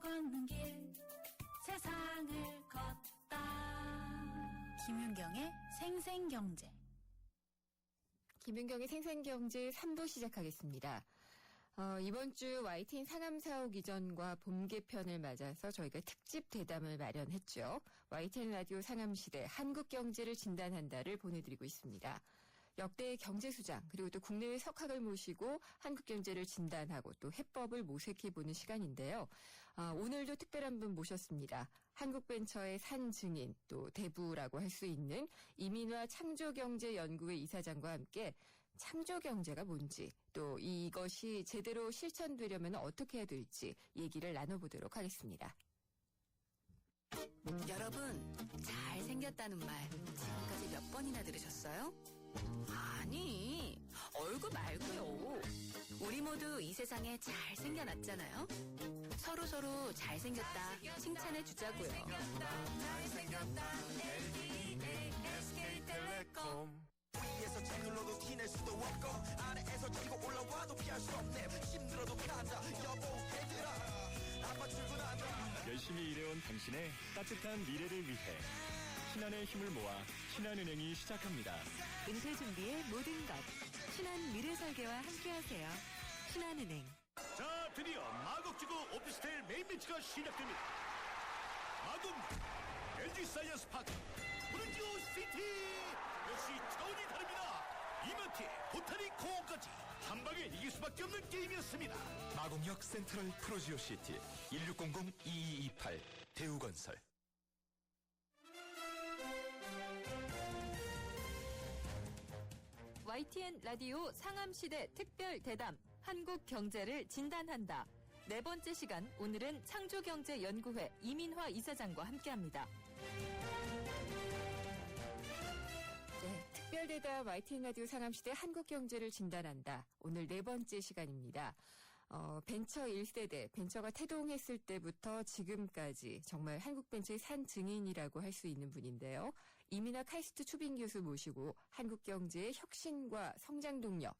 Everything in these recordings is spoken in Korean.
걷는 길 세상을 걷다. 김윤경의 생생경제. 김윤경의 생생경제 3부 시작하겠습니다. 이번 주 YTN 상암 사옥 이전과 봄 개편을 맞아서 저희가 특집 대담을 마련했죠. YTN 라디오 상암시대 한국경제를 진단한다를 보내드리고 있습니다. 역대 경제수장 그리고 또 국내외 석학을 모시고 한국경제를 진단하고 또 해법을 모색해보는 시간인데요. 오늘도 특별한 분 모셨습니다. 한국벤처의 산증인 또 대부라고 할 수 있는 이민화 창조경제연구회 이사장과 함께 창조경제가 뭔지 또 이것이 제대로 실천되려면 어떻게 해야 될지 얘기를 나눠보도록 하겠습니다. 여러분, 잘생겼다는 말 지금까지 몇 번이나 들으셨어요? 아니, 얼굴 말고요. 우리 모두 이 세상에 잘생겨났잖아요. 서로 잘생겼다 칭찬해 주자고요. 잘생겼다 LDA SK텔레콤. 위에서 잘 눌러도 티낼 수도 없고 아래에서 전고 올라와도 피할 수 없네. 힘들어도 가자 여보 얘들아 아빠 출근한다. 열심히 일해온 당신의 따뜻한 미래를 위해 신한의 힘을 모아 신한은행이 시작합니다. 은퇴 준비의 모든 것 신한 미래 설계와 함께하세요. 신한은행. 자, 드디어 마곡지구 오피스텔 메인 매치가 시작됩니다. 마곡 LG 사이언스 파크 브루지오 시티. 역시 차원이 다릅니다. 이마트에 보타닉 공원까지 한 방에 이길 수밖에 없는 게임이었습니다. 마곡역 센트럴 프로지오 시티 1600-2228 대우건설. YTN 라디오 상암시대 특별 대담 한국 경제를 진단한다. 네 번째 시간 오늘은 창조경제연구회 이민화 이사장과 함께합니다. 네, 특별 대담 YTN 라디오 상암시대 한국 경제를 진단한다. 오늘 네 번째 시간입니다. 벤처 1세대, 벤처가 태동했을 때부터 지금까지 정말 한국 벤처의 산 증인이라고 할 수 있는 분인데요. 이민화 카이스트 초빙 교수 모시고 한국 경제의 혁신과 성장 동력,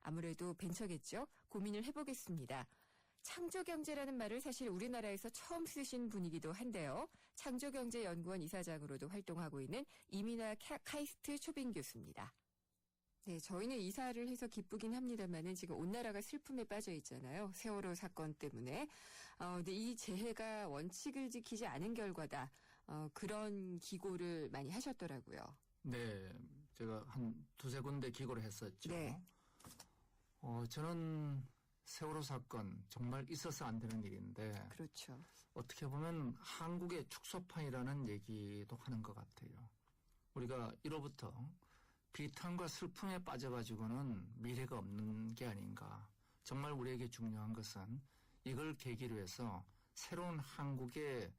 아무래도 벤처겠죠? 고민을 해보겠습니다. 창조경제라는 말을 사실 우리나라에서 처음 쓰신 분이기도 한데요. 창조경제연구원 이사장으로도 활동하고 있는 이민화 카이스트 초빙 교수입니다. 네, 저희는 이사를 해서 기쁘긴 합니다만은 지금 온 나라가 슬픔에 빠져 있잖아요. 세월호 사건 때문에. 근데 이 재해가 원칙을 지키지 않은 결과다. 그런 기고를 많이 하셨더라고요. 네, 제가 한 두세 군데 기고를 했었죠. 네. 저는 세월호 사건 정말 있어서 안 되는 일인데. 그렇죠. 어떻게 보면 한국의 축소판이라는 얘기도 하는 것 같아요. 우리가 1호부터 비탄과 슬픔에 빠져가지고는 미래가 없는 게 아닌가. 정말 우리에게 중요한 것은 이걸 계기로 해서 새로운 한국의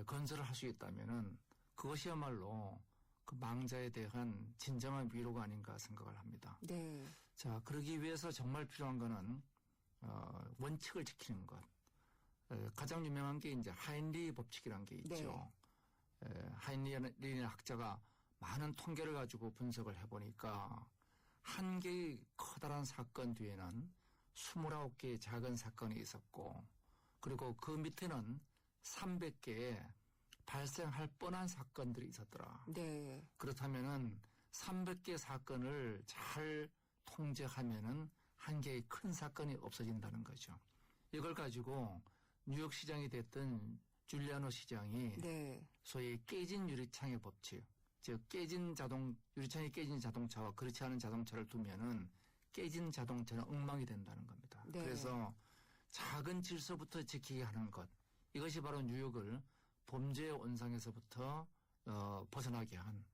건설을 할 수 있다면은 그것이야말로 그 망자에 대한 진정한 위로가 아닌가 생각을 합니다. 네. 자, 그러기 위해서 정말 필요한 거는 원칙을 지키는 것. 가장 유명한 게 이제 하인리 법칙이라는 게 있죠. 네. 하인리라는 학자가 많은 통계를 가지고 분석을 해보니까 한 개의 커다란 사건 뒤에는 29개의 작은 사건이 있었고 그리고 그 밑에는 300개의 발생할 뻔한 사건들이 있었더라. 네. 그렇다면은 300개 사건을 잘 통제하면은 한 개의 큰 사건이 없어진다는 거죠. 이걸 가지고 뉴욕 시장이 됐던 줄리아노 시장이 네. 소위 깨진 유리창의 법칙, 즉 유리창이 깨진 자동차와 그렇지 않은 자동차를 두면은 깨진 자동차는 엉망이 된다는 겁니다. 네. 그래서 작은 질서부터 지키게 하는 것, 이것이 바로 뉴욕을 범죄의 온상에서부터 벗어나게 한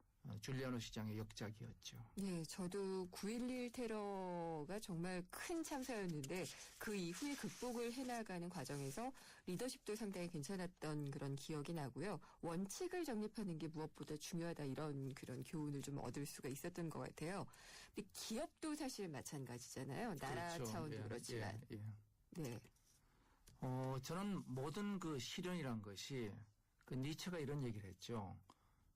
줄리아노 시장의 역작이었죠. 네, 저도 9.11 테러가 정말 큰 참사였는데 그 이후에 극복을 해나가는 과정에서 리더십도 상당히 괜찮았던 그런 기억이 나고요. 원칙을 정립하는 게 무엇보다 중요하다 이런 그런 교훈을 좀 얻을 수가 있었던 것 같아요. 근데 기업도 사실 마찬가지잖아요. 나라 그렇죠. 차원도 예, 그렇지만. 예, 예. 네. 저는 모든 그 실현이란 것이 그 니체가 이런 얘기를 했죠.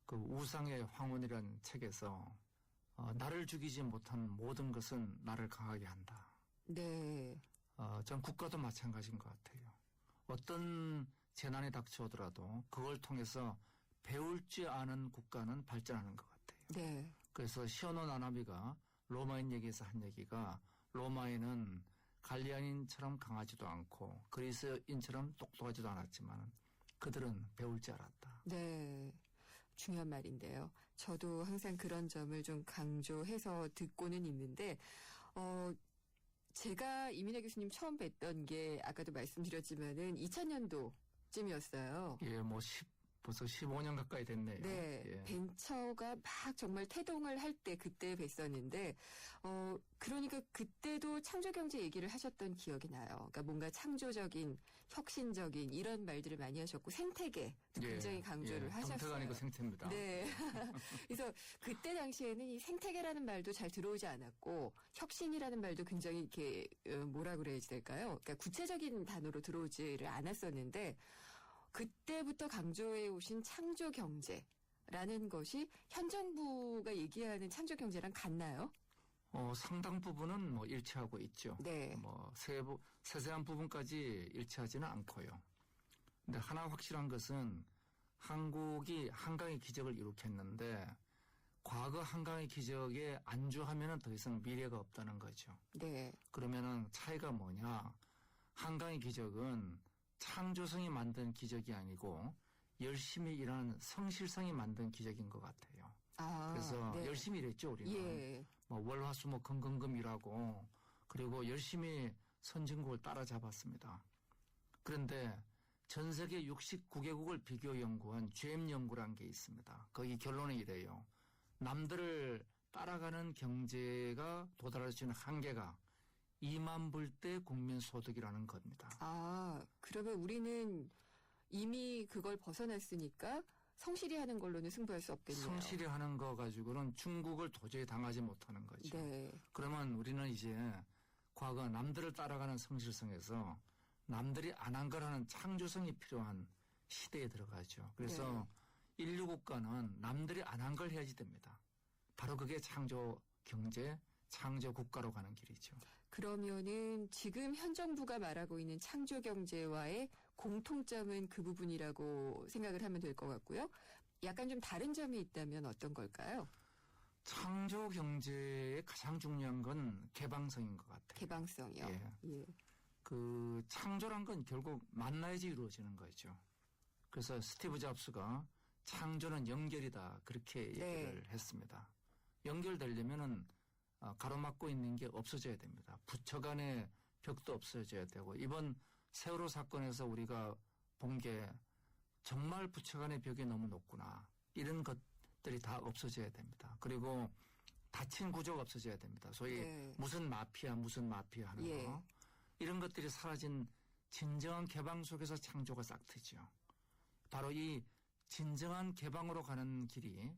그 우상의 황혼이라는 책에서 나를 죽이지 못한 모든 것은 나를 강하게 한다. 네. 전 국가도 마찬가지인 것 같아요. 어떤 재난이 닥쳐오더라도 그걸 통해서 배울 줄 아는 국가는 발전하는 것 같아요. 네. 그래서 시오노 나나미가 로마인 얘기에서 한 얘기가 로마인은 갈리아인처럼 강하지도 않고 그리스인처럼 똑똑하지도 않았지만 그들은 배울 줄 알았다. 네. 중요한 말인데요. 저도 항상 그런 점을 좀 강조해서 듣고는 있는데, 제가 이민혜 교수님 처음 뵀던 게 아까도 말씀드렸지만은 2000년도쯤이었어요. 예, 벌써 15년 가까이 됐네요. 네, 예. 벤처가 막 정말 태동을 할 때 그때 뵀었는데, 그러니까 그때도 창조경제 얘기를 하셨던 기억이 나요. 그러니까 뭔가 창조적인, 혁신적인 이런 말들을 많이 하셨고 생태계도 굉장히 강조를 하셨어요. 형태가 아니고 생태입니다. 네. 그래서 그때 당시에는 이 생태계라는 말도 잘 들어오지 않았고 혁신이라는 말도 굉장히 이렇게 뭐라 그래야 될까요? 그러니까 구체적인 단어로 들어오지를 않았었는데 그때부터 강조해 오신 창조 경제라는 것이 현 정부가 얘기하는 창조 경제랑 같나요? 상당 부분은 일치하고 있죠. 네. 세세한 부분까지 일치하지는 않고요. 근데 하나 확실한 것은 한국이 한강의 기적을 이룩했는데 과거 한강의 기적에 안주하면은 더 이상 미래가 없다는 거죠. 네. 그러면은 차이가 뭐냐? 한강의 기적은 창조성이 만든 기적이 아니고 열심히 일하는 성실성이 만든 기적인 것 같아요. 그래서 네. 열심히 일했죠, 우리는. 예. 월화수목 금금금 일하고 그리고 열심히 선진국을 따라잡았습니다. 그런데 전 세계 69개국을 비교 연구한 GM 연구라는 게 있습니다. 거기 결론이 이래요. 남들을 따라가는 경제가 도달할 수 있는 한계가 2만 불대 국민 소득이라는 겁니다. 그러면 우리는 이미 그걸 벗어났으니까 성실히 하는 걸로는 승부할 수 없겠네요. 성실히 하는 거 가지고는 중국을 도저히 당하지 못하는 거죠. 네. 그러면 우리는 이제 과거 남들을 따라가는 성실성에서 남들이 안 한 거라는 창조성이 필요한 시대에 들어가죠. 그래서 인류 국가는 남들이 안 한 걸 해야지 됩니다. 바로 그게 창조 경제, 창조 국가로 가는 길이죠. 그러면은 지금 현 정부가 말하고 있는 창조 경제와의 공통점은 그 부분이라고 생각을 하면 될 것 같고요. 약간 좀 다른 점이 있다면 어떤 걸까요? 창조 경제의 가장 중요한 건 개방성인 것 같아요. 개방성이요. 예. 그 창조란 건 결국 만나야지 이루어지는 거죠. 그래서 스티브 잡스가 창조는 연결이다 그렇게 얘기를 했습니다. 연결되려면은 가로막고 있는 게 없어져야 됩니다. 부처 간의 벽도 없어져야 되고 이번 세월호 사건에서 우리가 본 게 정말 부처 간의 벽이 너무 높구나. 이런 것들이 다 없어져야 됩니다. 그리고 닫힌 구조가 없어져야 됩니다. 소위 무슨 마피아 하는 거. 이런 것들이 사라진 진정한 개방 속에서 창조가 싹 트죠. 바로 이 진정한 개방으로 가는 길이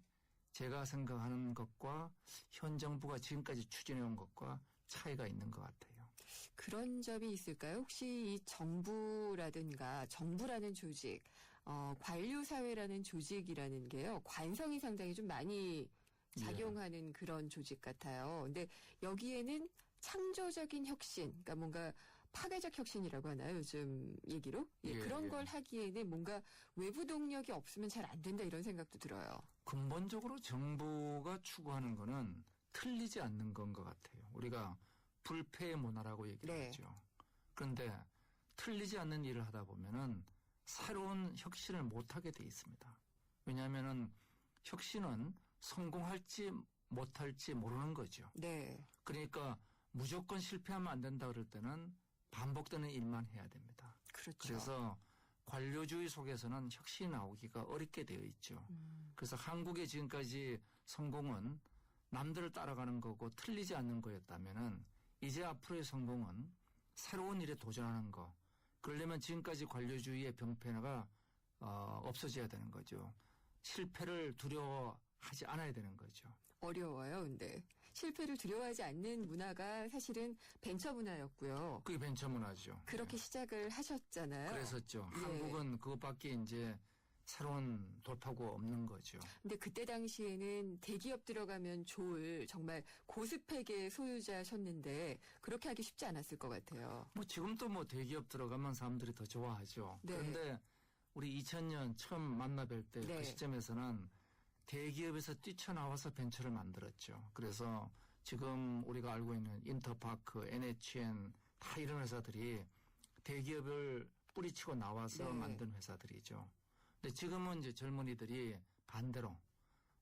제가 생각하는 것과 현 정부가 지금까지 추진해온 것과 차이가 있는 것 같아요. 그런 점이 있을까요? 혹시 이 정부라든가 정부라는 조직, 관료사회라는 조직이라는 게요. 관성이 상당히 좀 많이 작용하는 그런 조직 같아요. 근데 여기에는 창조적인 혁신, 그러니까 뭔가 파괴적 혁신이라고 하나요? 요즘 얘기로? 그런 걸 하기에는 뭔가 외부 동력이 없으면 잘 안 된다 이런 생각도 들어요. 근본적으로 정부가 추구하는 거는 틀리지 않는 건 것 같아요. 우리가 불패의 문화라고 얘기를 하죠. 그런데 틀리지 않는 일을 하다 보면은 새로운 혁신을 못하게 돼 있습니다. 왜냐하면은 혁신은 성공할지 못할지 모르는 거죠. 그러니까 무조건 실패하면 안 된다 그럴 때는 반복되는 일만 해야 됩니다. 그래서 관료주의 속에서는 혁신이 나오기가 어렵게 되어 있죠. 그래서 한국의 지금까지 성공은 남들을 따라가는 거고 틀리지 않는 거였다면은 이제 앞으로의 성공은 새로운 일에 도전하는 거. 그러려면 지금까지 관료주의의 병폐가 없어져야 되는 거죠. 실패를 두려워하지 않아야 되는 거죠. 어려워요, 근데. 실패를 두려워하지 않는 문화가 사실은 벤처 문화였고요. 그게 벤처 문화죠. 그렇게 시작을 하셨잖아요. 그랬었죠. 한국은 그것밖에 이제 새로운 돌파구가 없는 거죠. 근데 그때 당시에는 대기업 들어가면 좋을 정말 고스펙의 소유자셨는데 그렇게 하기 쉽지 않았을 것 같아요. 뭐 지금도 뭐 대기업 들어가면 사람들이 더 좋아하죠. 네. 그런데 우리 2000년 처음 만나 뵐 때 그 네. 시점에서는 대기업에서 뛰쳐나와서 벤처를 만들었죠. 그래서 지금 우리가 알고 있는 인터파크, NHN 다 이런 회사들이 대기업을 뿌리치고 나와서 네. 만든 회사들이죠. 근데 지금은 이제 젊은이들이 반대로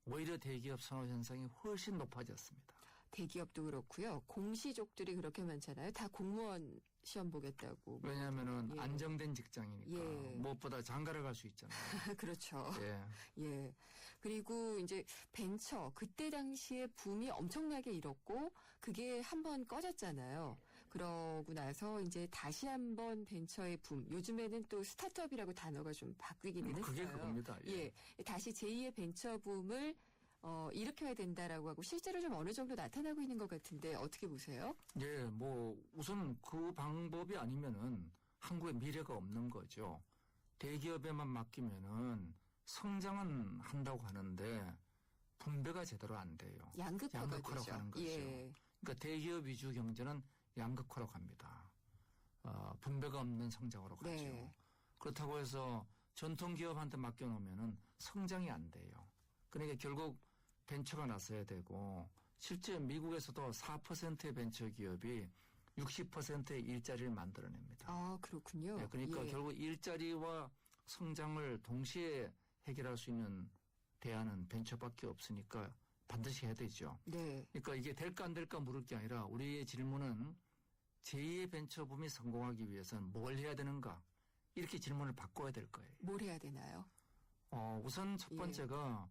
오히려 대기업 선호 현상이 훨씬 높아졌습니다. 대기업도 그렇고요. 공시족들이 그렇게 많잖아요. 다 공무원 시험 보겠다고. 왜냐하면은 예. 안정된 직장이니까 예. 무엇보다 장가를 갈 수 있잖아요. 그렇죠. 예. 예. 그리고 이제 벤처 그때 당시에 붐이 엄청나게 일었고 그게 한번 꺼졌잖아요. 그러고 나서 이제 다시 한번 벤처의 붐. 요즘에는 또 스타트업이라고 단어가 좀 바뀌기는 했어요. 그게 그겁니다. 예. 다시 제2의 벤처 붐을 일으켜야 된다라고 하고 실제로 좀 어느 정도 나타나고 있는 것 같은데 어떻게 보세요? 예, 뭐 우선 그 방법이 아니면은 한국의 미래가 없는 거죠. 대기업에만 맡기면은 성장은 한다고 하는데 분배가 제대로 안 돼요. 양극화가 양극화로 되죠. 가는 거죠. 예. 그러니까 대기업 위주 경제는 양극화로 갑니다. 분배가 없는 성장으로 가죠. 네. 그렇다고 해서 전통 기업한테 맡겨놓으면은 성장이 안 돼요. 그러니까 결국 벤처가 나서야 되고 실제 미국에서도 4%의 벤처 기업이 60%의 일자리를 만들어냅니다. 아, 그렇군요. 네, 그러니까 예. 결국 일자리와 성장을 동시에 해결할 수 있는 대안은 벤처밖에 없으니까 반드시 해야 되죠. 네. 그러니까 이게 될까 안 될까 물을 게 아니라 우리의 질문은 제2의 벤처붐이 성공하기 위해서는 뭘 해야 되는가? 이렇게 질문을 바꿔야 될 거예요. 뭘 해야 되나요? 우선 첫 예. 번째가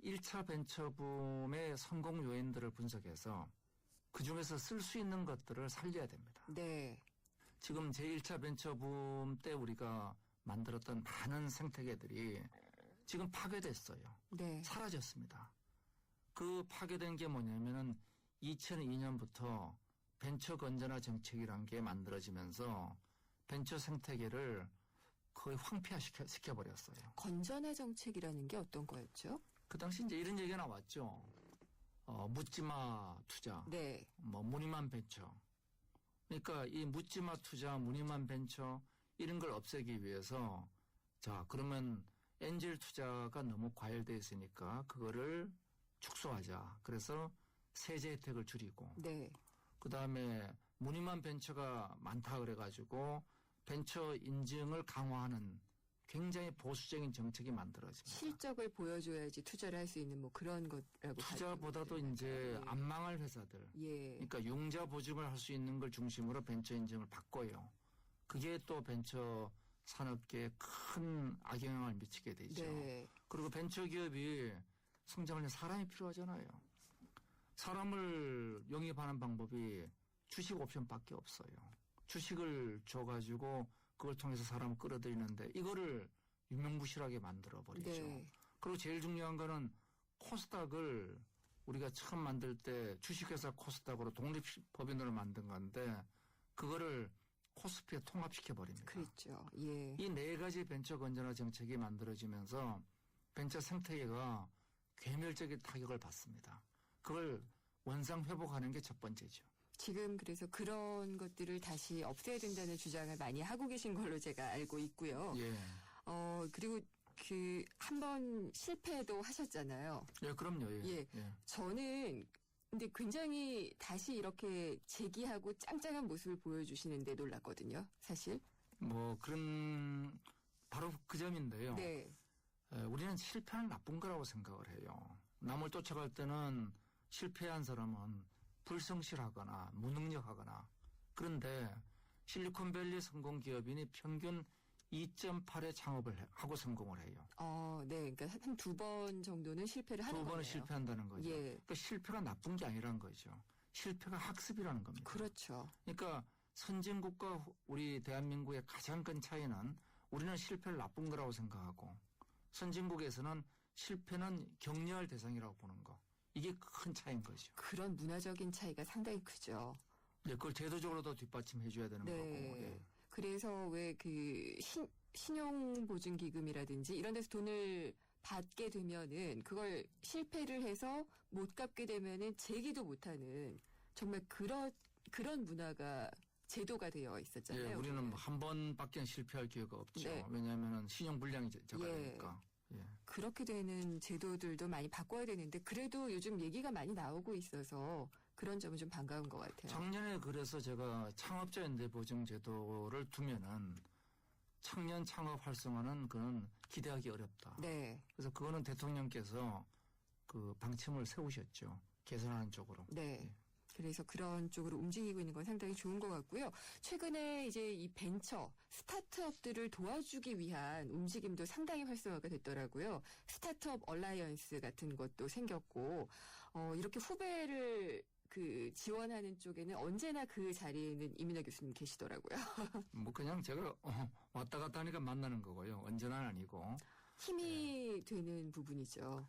1차 벤처붐의 성공 요인들을 분석해서 그중에서 쓸 수 있는 것들을 살려야 됩니다. 네. 지금 제1차 벤처붐 때 우리가 만들었던 많은 생태계들이 지금 파괴됐어요. 네. 사라졌습니다. 그 파괴된 게 뭐냐면은 2002년부터 벤처 건전화 정책이란 게 만들어지면서 벤처 생태계를 거의 황폐화시켜버렸어요. 건전화 정책이라는 게 어떤 거였죠? 그 당시 이제 이런 얘기가 나왔죠. 묻지마 투자, 네. 뭐 무늬만 벤처. 그러니까 이 묻지마 투자, 무늬만 벤처 이런 걸 없애기 위해서 자 그러면 엔젤 투자가 너무 과열돼 있으니까 그거를 축소하자. 그래서 세제 혜택을 줄이고 네. 그다음에 무늬만 벤처가 많다 그래가지고 벤처 인증을 강화하는 굉장히 보수적인 정책이 만들어집니다. 실적을 보여줘야지 투자를 할 수 있는 뭐 그런 것라고. 투자보다도 봐야 이제 되나요? 안 망할 회사들. 예. 그러니까 융자 보증을 할 수 있는 걸 중심으로 벤처 인증을 바꿔요. 그게 또 벤처 산업계에 큰 악영향을 미치게 되죠. 네. 그리고 벤처 기업이 성장하려면 사람이 필요하잖아요. 사람을 영입하는 방법이 주식 옵션밖에 없어요. 주식을 줘가지고 그걸 통해서 사람을 끌어들이는데 이거를 유명무실하게 만들어버리죠. 네. 그리고 제일 중요한 거는 코스닥을 우리가 처음 만들 때 주식회사 코스닥으로 독립법인으로 만든 건데 그거를 코스피에 통합시켜버립니다. 그렇죠. 예. 이 네 가지 벤처 건전화 정책이 만들어지면서 벤처 생태계가 괴멸적인 타격을 받습니다. 그걸 원상 회복하는 게 첫 번째죠. 지금 그래서 그런 것들을 다시 없애야 된다는 주장을 많이 하고 계신 걸로 제가 알고 있고요. 예. 그리고 한번 실패도 하셨잖아요. 예, 그럼요. 예. 예. 저는 근데 굉장히 다시 이렇게 재기하고 짱짱한 모습을 보여주시는데 놀랐거든요. 사실. 뭐 그런 바로 그 점인데요. 네. 우리는 실패는 나쁜 거라고 생각을 해요. 남을 쫓아갈 때는 실패한 사람은 불성실하거나 무능력하거나 그런데 실리콘밸리 성공 기업인이 평균 2.8의 창업을 하고 성공을 해요. 네. 그러니까 한 두 번 정도는 실패를 하는 두 거예요. 번은 실패한다는 거죠. 예. 그러니까 실패가 나쁜 게 아니라는 거죠. 실패가 학습이라는 겁니다. 그렇죠. 그러니까 선진국과 우리 대한민국의 가장 큰 차이는 우리는 실패를 나쁜 거라고 생각하고 선진국에서는 실패는 격려할 대상이라고 보는 거. 이게 큰 차이인 거죠. 그런 문화적인 차이가 상당히 크죠. 예, 그걸 제도적으로도 뒷받침해 줘야 되는 네. 거고. 예. 그래서 왜 신용보증기금이라든지 이런 데서 돈을 받게 되면은 그걸 실패를 해서 못 갚게 되면은 재기도 못하는 정말 그런 문화가 제도가 되어 있었잖아요. 예, 우리는 뭐 한 번밖에 실패할 기회가 없죠. 네. 왜냐하면 신용불량이 제가 예. 되니까. 예. 그렇게 되는 제도들도 많이 바꿔야 되는데 그래도 요즘 얘기가 많이 나오고 있어서 그런 점은 좀 반가운 것 같아요. 작년에 그래서 제가 창업자연대 보증제도를 두면은 청년 창업 활성화는 그는 기대하기 어렵다. 네, 그래서 그거는 대통령께서 그 방침을 세우셨죠. 개선하는 쪽으로. 네. 그래서 그런 쪽으로 움직이고 있는 건 상당히 좋은 것 같고요. 최근에 이제 이 벤처, 스타트업들을 도와주기 위한 움직임도 상당히 활성화가 됐더라고요. 스타트업 얼라이언스 같은 것도 생겼고, 이렇게 후배를 지원하는 쪽에는 언제나 그 자리에는 이민아 교수님 계시더라고요. 뭐 그냥 제가 왔다 갔다 하니까 만나는 거고요. 언제나 아니고. 힘이 되는 부분이죠.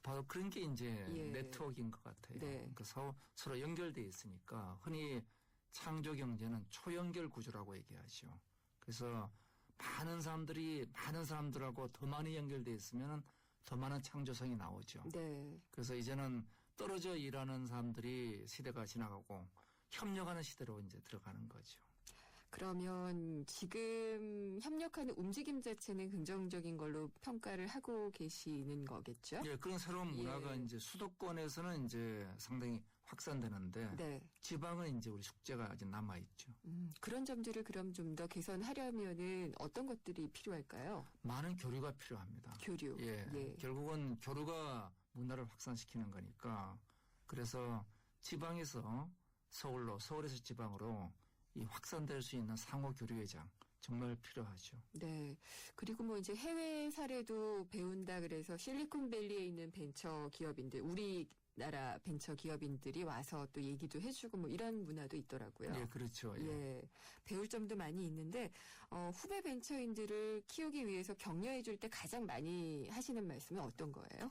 바로 그런 게 이제 예. 네트워크인 것 같아요. 네. 서로 연결돼 있으니까 흔히 창조 경제는 초연결 구조라고 얘기하죠. 그래서 많은 사람들하고 더 많이 연결돼 있으면 더 많은 창조성이 나오죠. 네. 그래서 이제는 떨어져 일하는 사람들이 시대가 지나가고 협력하는 시대로 이제 들어가는 거죠. 그러면 지금 협력하는 움직임 자체는 긍정적인 걸로 평가를 하고 계시는 거겠죠? 예, 그런 새로운 문화가 예. 이제 수도권에서는 이제 상당히 확산되는데 네. 지방은 이제 우리 숙제가 아직 남아 있죠. 그런 점들을 그럼 좀 더 개선하려면은 어떤 것들이 필요할까요? 많은 교류가 필요합니다. 교류. 예, 결국은 교류가 문화를 확산시키는 거니까 그래서 지방에서 서울에서 지방으로 이 확산될 수 있는 상호 교류의 장 정말 필요하죠. 네. 그리고 뭐 이제 해외 사례도 배운다 그래서 실리콘밸리에 있는 벤처 기업인들, 우리나라 벤처 기업인들이 와서 또 얘기도 해주고 뭐 이런 문화도 있더라고요. 예, 그렇죠. 예. 예, 배울 점도 많이 있는데 후배 벤처인들을 키우기 위해서 격려해 줄 때 가장 많이 하시는 말씀은 어떤 거예요?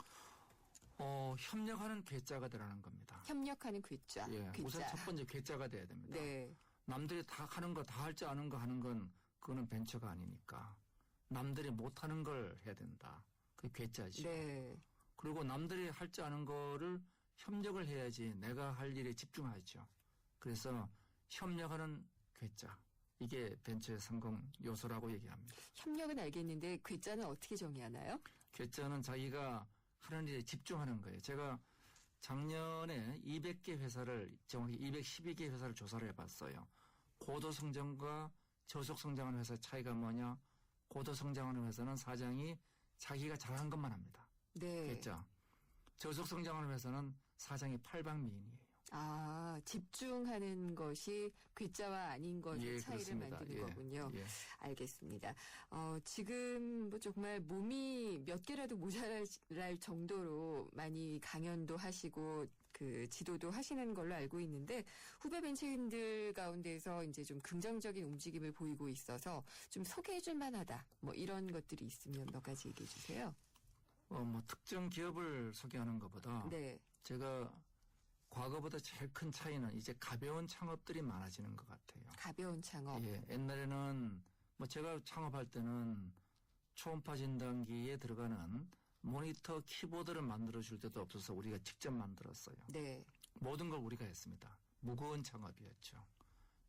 협력하는 괴짜가 되라는 겁니다. 협력하는 괴짜. 예, 괴짜. 우선 첫 번째 괴짜가 돼야 됩니다. 네. 남들이 다 하는 거 다 할 줄 아는 거 하는 건 그거는 벤처가 아니니까 남들이 못하는 걸 해야 된다. 그게 괴짜죠. 네. 그리고 남들이 할 줄 아는 거를 협력을 해야지 내가 할 일에 집중하죠. 그래서 협력하는 괴짜. 이게 벤처의 성공 요소라고 얘기합니다. 협력은 알겠는데 괴짜는 어떻게 정의하나요? 괴짜는 자기가 하는 일에 집중하는 거예요. 제가 작년에 200개 회사를 정확히 212개 회사를 조사를 해봤어요. 고도성장과 저속성장하는 회사의 차이가 뭐냐? 고도성장하는 회사는 사장이 자기가 잘하는 것만 합니다. 네. 괴짜. 저속성장하는 회사는 사장이 팔방미인이에요. 아, 집중하는 것이 괴짜와 아닌 것의 예, 차이를 그렇습니다. 만드는 예, 거군요. 예. 알겠습니다. 지금 뭐 정말 몸이 몇 개라도 모자랄 정도로 많이 강연도 하시고 그 지도도 하시는 걸로 알고 있는데 후배 벤처인들 가운데서 이제 좀 긍정적인 움직임을 보이고 있어서 좀 소개해줄 만하다. 뭐 이런 것들이 있으면 몇 가지 얘기해 주세요. 뭐 특정 기업을 소개하는 것보다 네. 제가 과거보다 제일 큰 차이는 이제 가벼운 창업들이 많아지는 것 같아요. 가벼운 창업. 예, 옛날에는 뭐 제가 창업할 때는 초음파 진단기에 들어가는 모니터 키보드를 만들어 줄 때도 없어서 우리가 직접 만들었어요. 네. 모든 걸 우리가 했습니다. 무거운 창업이었죠.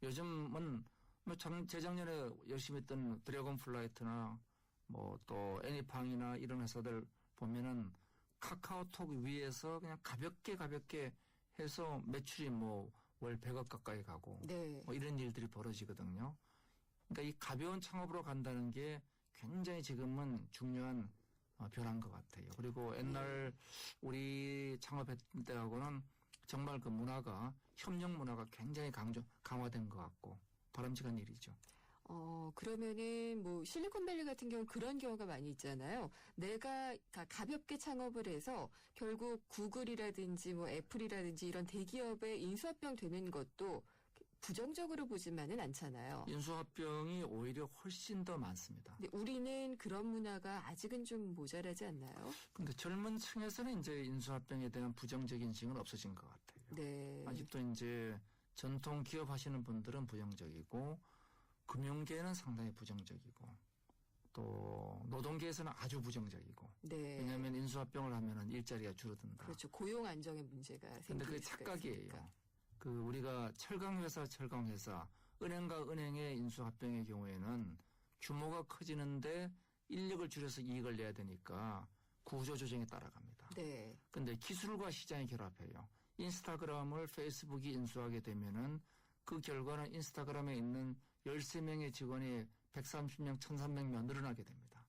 요즘은 뭐 재작년에 열심히 했던 드래곤 플라이트나 뭐 또 애니팡이나 이런 회사들 보면은 카카오톡 위에서 그냥 가볍게 해서 매출이 뭐 월 100억 가까이 가고 네. 뭐 이런 일들이 벌어지거든요. 그러니까 이 가벼운 창업으로 간다는 게 굉장히 지금은 중요한 변화인 것 같아요. 그리고 옛날 우리 창업했을 때하고는 정말 그 문화가 협력 문화가 굉장히 강화된 것 같고 바람직한 일이죠. 그러면은 뭐 실리콘밸리 같은 경우는 그런 경우가 많이 있잖아요. 내가 가볍게 창업을 해서 결국 구글이라든지 뭐 애플이라든지 이런 대기업의 인수합병 되는 것도 부정적으로 보지만은 않잖아요. 인수합병이 오히려 훨씬 더 많습니다. 근데 우리는 그런 문화가 아직은 좀 모자라지 않나요? 근데 젊은 층에서는 이제 인수합병에 대한 부정적인 인식은 없어진 것 같아요. 네. 아직도 이제 전통 기업 하시는 분들은 부정적이고 금융계는 상당히 부정적이고 또 노동계에서는 아주 부정적이고. 네. 왜냐하면 인수합병을 하면은 일자리가 줄어든다. 그렇죠. 고용 안정의 문제가 근데 생길 그게 수가 착각이에요. 있으니까. 그 우리가 철강회사, 은행과 은행의 인수합병의 경우에는 규모가 커지는데 인력을 줄여서 이익을 내야 되니까 구조조정에 따라갑니다. 네. 근데 기술과 시장이 결합해요. 인스타그램을 페이스북이 인수하게 되면은 그 결과는 인스타그램에 있는 13명의 직원이 130명, 1,300명 늘어나게 됩니다.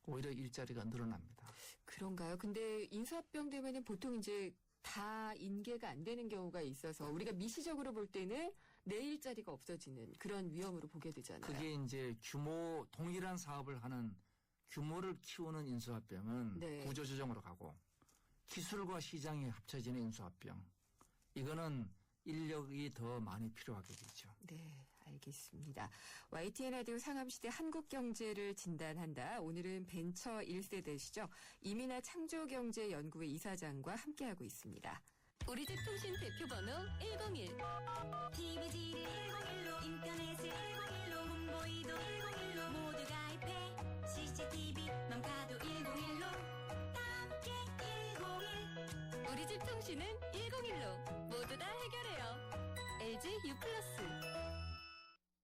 오히려 일자리가 늘어납니다. 그런가요? 근데 인수합병 되면은 보통 이제 다 인계가 안 되는 경우가 있어서 우리가 미시적으로 볼 때는 내 일자리가 없어지는 그런 위험으로 보게 되잖아요. 그게 이제 동일한 사업을 하는 규모를 키우는 인수합병은 네. 구조조정으로 가고 기술과 시장이 합쳐지는 인수합병. 이거는 인력이 더 많이 필요하게 되죠. 네, 알겠습니다. YTN 라디오 상암시대 한국경제를 진단한다. 오늘은 벤처 1세대시죠. 이민아 창조경제연구회 이사장과 함께하고 있습니다. 우리 집 통신 대표번호 101. TV지를 101로 인터넷을 101로 문보이도 101로 모두 가입해 CCTV만 봐도 101로 함께 101. 우리 집 통신은 101로 모두 다 해결해요. LG U+.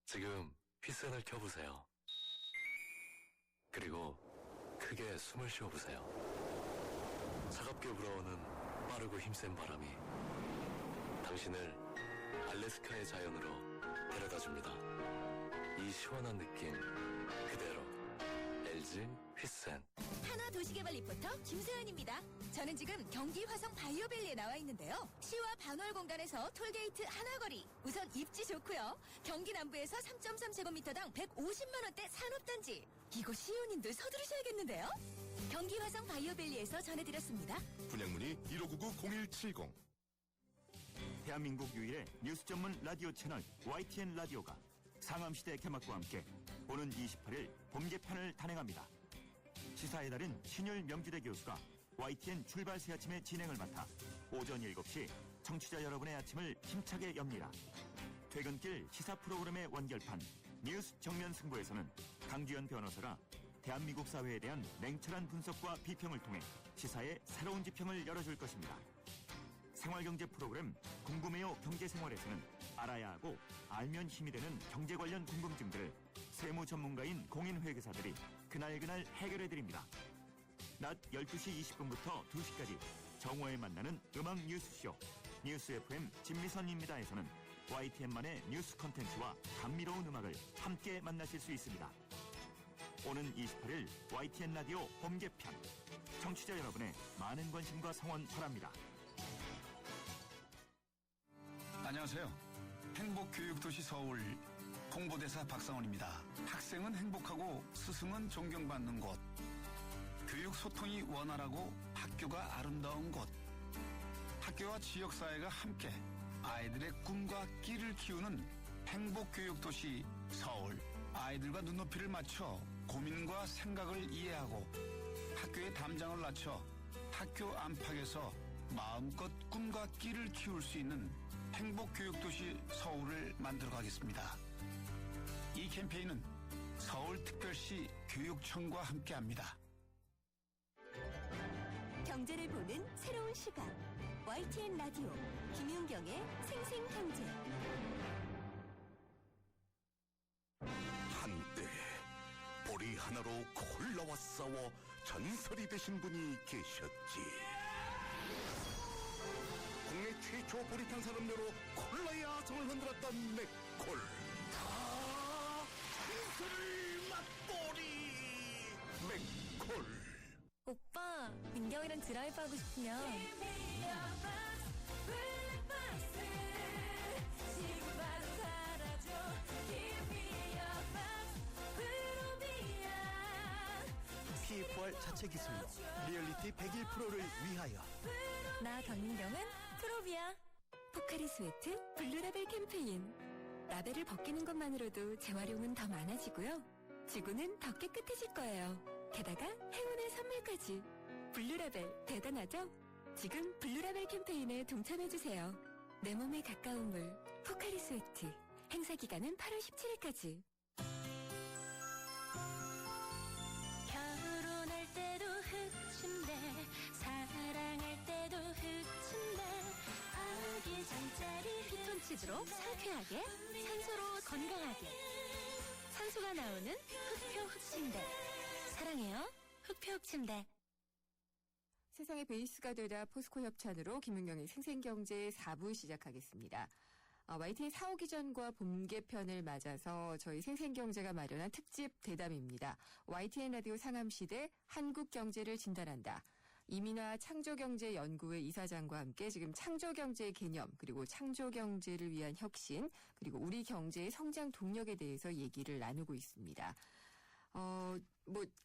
지금 휘센을 켜보세요. 그리고 크게 숨을 쉬어보세요. 차갑게 불어오는 빠르고 힘센 바람이 당신을 알래스카의 자연으로 데려다줍니다. 이 시원한 느낌 그대로 LG 휘센. 하나도시개발 리포터 김세연입니다. 저는 지금 경기 화성 바이오밸리에 나와 있는데요. 시와 반월 공간에서 톨게이트 하나거리. 우선 입지 좋고요. 경기 남부에서 3.3제곱미터당 150만 원대 산업단지. 이거 시연님들 서두르셔야겠는데요. 경기 화성 바이오밸리에서 전해드렸습니다. 분양문의 1599-0170. 대한민국 유일의 뉴스 전문 라디오 채널 YTN 라디오가 상암시대 개막과 함께 오는 28일 봄 개편을 단행합니다. 시사의 달인 신율 명지대 교수가 YTN 출발 새 아침의 진행을 맡아 오전 7시 청취자 여러분의 아침을 힘차게 엽니다. 퇴근길 시사 프로그램의 완결판 뉴스 정면 승부에서는 강주연 변호사가 대한민국 사회에 대한 냉철한 분석과 비평을 통해 시사의 새로운 지평을 열어줄 것입니다. 생활경제 프로그램 궁금해요 경제생활에서는 알아야 하고 알면 힘이 되는 경제 관련 궁금증들을 세무 전문가인 공인회계사들이 그날그날 해결해드립니다. 낮 12시 20분부터 2시까지 정오에 만나는 음악 뉴스쇼 뉴스 FM 진미선입니다에서는 YTN만의 뉴스 컨텐츠와 감미로운 음악을 함께 만나실 수 있습니다. 오는 28일 YTN 라디오 봄 개편 청취자 여러분의 많은 관심과 성원 바랍니다. 안녕하세요. 행복교육도시 서울 홍보대사 박상원입니다. 학생은 행복하고 스승은 존경받는 곳. 교육 소통이 원활하고 학교가 아름다운 곳. 학교와 지역사회가 함께 아이들의 꿈과 끼를 키우는 행복교육도시 서울. 아이들과 눈높이를 맞춰 고민과 생각을 이해하고 학교의 담장을 낮춰 학교 안팎에서 마음껏 꿈과 끼를 키울 수 있는 행복교육도시 서울을 만들어가겠습니다. 이 캠페인은 서울특별시 교육청과 함께합니다. 경제를 보는 새로운 시각. YTN 라디오 김윤경의 생생경제. 한때 보리 하나로 콜라와 싸워 전설이 되신 분이 계셨지. 국내 최초 보리탄 산업료로 콜라의 아성을 흔들었던 맥콜. 다 진수를 맛보리 맥콜. 오빠, 민경이랑 드라이브 하고 싶으면 PFR 자체 기술로 리얼리티 101%를 위하여. 나 강민경은 프로비아. 포카리 스웨트 블루라벨 캠페인. 라벨을 벗기는 것만으로도 재활용은 더 많아지고요. 지구는 더 깨끗해질 거예요. 게다가 행운의 선물까지. 블루라벨 대단하죠? 지금 블루라벨 캠페인에 동참해주세요. 내 몸에 가까운 물 포카리 스웨트. 행사 기간은 8월 17일까지. 흑침대 아기 잠자리 피톤치드로 상쾌하게 산소로 건강하게 산소가 나오는 흑표 흑침대 사랑해요 흑표 흑침대. 세상의 베이스가 되다 포스코 협찬으로 김윤경의 생생경제 4부 시작하겠습니다. YTN 4호 기전과 봄 개편을 맞아서 저희 생생경제가 마련한 특집 대담입니다. YTN 라디오 상암시대 한국경제를 진단한다. 이민화 창조경제연구회 이사장과 함께 지금 창조경제의 개념 그리고 창조경제를 위한 혁신 그리고 우리 경제의 성장 동력에 대해서 얘기를 나누고 있습니다.